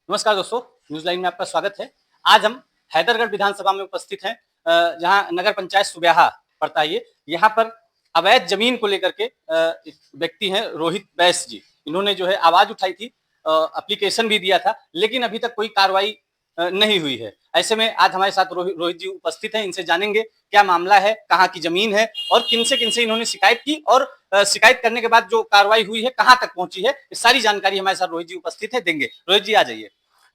नमस्कार दोस्तों, news line में आपका स्वागत है। आज हम हैदरगढ़ विधानसभा में उपस्थित हैं, जहां नगर पंचायत सुब्याहा पड़ता है। यहाँ पर अवैध जमीन को लेकर के एक व्यक्ति हैं रोहित बैस जी। इन्होंने जो है आवाज उठाई थी, एप्लीकेशन भी दिया था, लेकिन अभी तक कोई कार्रवाई नहीं हुई है। ऐसे में आज हमारे साथ रोहित जी उपस्थित हैं। इनसे जानेंगे क्या मामला है, कहाँ की जमीन है और किनसे इन्होंने शिकायत की और शिकायत करने के बाद जो कार्रवाई हुई है कहाँ तक पहुंची है। ये सारी जानकारी हमारे साथ रोहित जी उपस्थित है, देंगे। रोहित जी आ जाइए।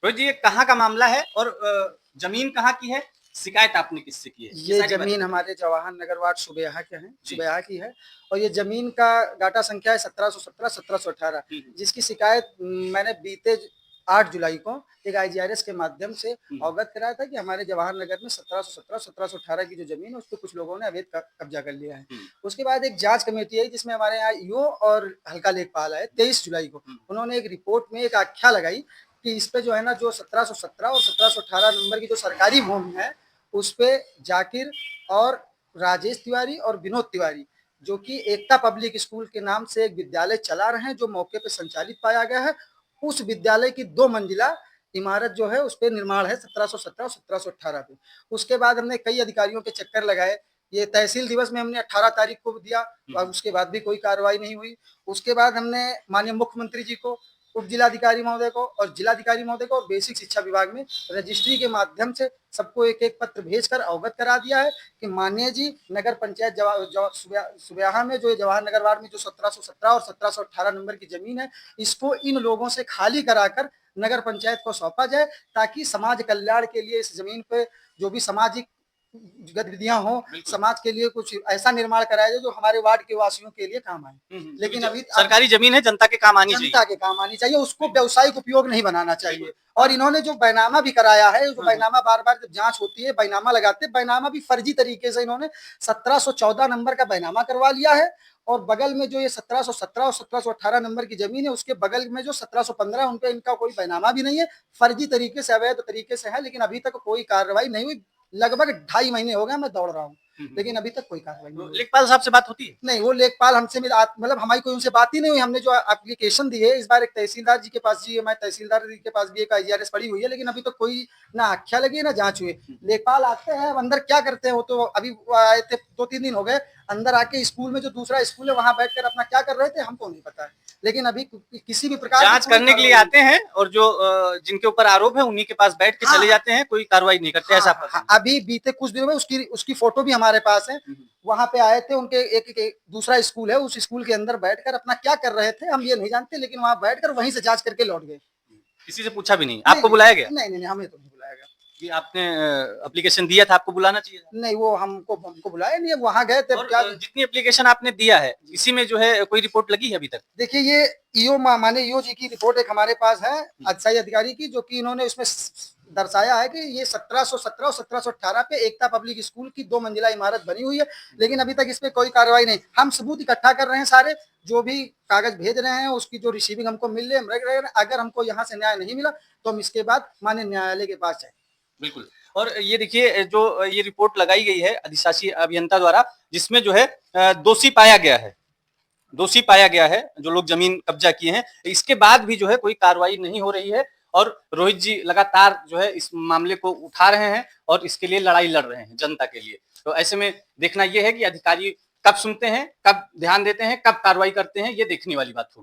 रोहित जी, ये कहाँ का मामला है और जमीन कहाँ की है? शिकायत आपने किससे की है? ये जमीन हमारे जवाहर नगर वार्ड सुबेहा के हैं, सुबेहा की है। और ये जमीन का डाटा संख्या है 1717 1718, जिसकी शिकायत मैंने बीते 8 जुलाई को एक आईजीआरएस के माध्यम से अवगत कराया था कि हमारे जवाहर नगर में 1717 1718 की जो जमीन है उस पर कुछ लोगों ने अवैध कब्जा कर लिया है। उसके बाद एक जांच कमेटी आई जिसमें हमारे यहाँ ईओ और हल्का लेखपाल आए 23 जुलाई को। उन्होंने एक रिपोर्ट में एक आख्या लगाई कि इस पे जो है ना, जो 1717 और 1718 नंबर की जो सरकारी भूमि है उस पे जाकिर और राजेश तिवारी और विनोद तिवारी, जो कि एकता पब्लिक स्कूल के नाम से एक विद्यालय चला रहे हैं, जो मौके पे संचालित पाया गया है। उस विद्यालय की 2 मंजिला इमारत जो है उस पे निर्माण है 1717 और 1718 पे। उसके बाद हमने कई अधिकारियों के चक्कर लगाए। ये तहसील दिवस में हमने 18 तारीख को दिया और उसके बाद भी कोई कार्रवाई नहीं हुई। उसके बाद हमने माननीय मुख्यमंत्री जी को, उप जिलाधिकारी महोदय को और जिलाधिकारी महोदय को और बेसिक शिक्षा विभाग में रजिस्ट्री के माध्यम से सबको एक एक पत्र भेजकर अवगत करा दिया है कि माननीय जी, नगर पंचायत सुब्याहा में जो जवाहर नगर वार्ड में जो 1717 और 1718 नंबर की जमीन है, इसको इन लोगों से खाली कराकर नगर पंचायत को सौंपा जाए, ताकि समाज कल्याण के लिए इस जमीन पे जो भी सामाजिक गतिविधियां हो, समाज के लिए कुछ ऐसा निर्माण कराया जाए जो हमारे वार्ड के वासियों के लिए काम आए। लेकिन अभी सरकारी जमीन है, जनता के काम आनी चाहिए, जनता के काम आनी चाहिए, उसको व्यावसायिक उपयोग नहीं बनाना चाहिए। और इन्होंने जो बैनामा भी कराया है, जो बैनामा बार बार जब जांच होती है बैनामा लगाते, बैनामा भी फर्जी तरीके से इन्होंने 1714 नंबर का बैनामा करवा लिया है। और बगल में जो ये 1717 और 1718 नंबर की जमीन है उसके बगल में जो 1715 उन पे इनका कोई बैनामा भी नहीं है, फर्जी तरीके से, अवैध तरीके से है। लेकिन अभी तक कोई कार्रवाई नहीं हुई। लगभग 2.5 महीने हो गए मैं दौड़ रहा हूँ, लेकिन अभी तक कोई कार्रवाई नहीं हुई। लेखपाल साहब से बात होती है? नहीं, वो लेखपाल हमसे मतलब हमारी कोई उनसे बात ही नहीं हुई। हमने जो एप्लीकेशन दी है इस बार एक तहसीलदार जी के पास जी, हमारे तहसीलदार जी के पास भी एक आईजीआरएस पड़ी हुई है, लेकिन अभी तो कोई ना आख्या लगी ना जांच हुई। लेखपाल आते हैं, अंदर क्या करते हैं वो तो अभी आए थे, 2-3 दिन हो गए। अंदर आके स्कूल में जो दूसरा स्कूल है वहां बैठकर अपना क्या कर रहे थे हमको नहीं पता है। लेकिन अभी किसी भी प्रकार जांच करने के लिए आते हैं और जो जिनके ऊपर आरोप है उन्हीं के पास बैठ के चले जाते हैं, कोई कार्रवाई नहीं करते। ऐसा अभी बीते कुछ दिनों में उसकी फोटो भी हमारे पास है। वहां पे आए थे, उनके एक दूसरा स्कूल है, उस स्कूल के अंदर बैठकर अपना क्या कर रहे थे हम ये नहीं जानते, लेकिन वहां बैठकर वहीं से जांच करके लौट गए। किसी से पूछा भी नहीं? आपको बुलाया गया? नहीं, हमें तो नहीं बुलाया गया। कि आपने एप्लीकेशन दिया था, आपको बुलाना चाहिए था? नहीं, वो हमको बुलाया नहीं, वहां गए थे। क्या जितनी एप्लीकेशन आपने दिया है इसी में जो है कोई रिपोर्ट लगी है अभी तक? देखिए, ये ईओ माने ईओ जी की रिपोर्ट एक हमारे पास है अक्षय अधिकारी की, जो कि इन्होंने उसमें दर्शाया है कि ये 1717 और 1718 पे एकता पब्लिक स्कूल की 2 मंजिला इमारत बनी हुई है, लेकिन अभी तक इस पे कोई कार्रवाई नहीं। हम सबूत इकट्ठा कर रहे हैं, सारे जो भी कागज भेज रहे हैं उसकी जो रिसीविंग हमको मिल रही है हम रख रहे हैं। अगर हमको यहाँ से न्याय नहीं मिला तो हम इसके बाद माननीय न्यायालय के पास जाए। बिल्कुल। और ये देखिए, जो ये रिपोर्ट लगाई गई है अधिशासी अभियंता द्वारा, जिसमें जो है दोषी पाया गया है जो लोग जमीन कब्जा किए हैं, इसके बाद भी जो है कोई कार्रवाई नहीं हो रही है। और रोहित जी लगातार जो है इस मामले को उठा रहे हैं और इसके लिए लड़ाई लड़ रहे हैं जनता के लिए। तो ऐसे में देखना यह है कि अधिकारी कब सुनते हैं, कब ध्यान देते हैं, कब कार्रवाई करते हैं, ये देखने वाली बात होगी।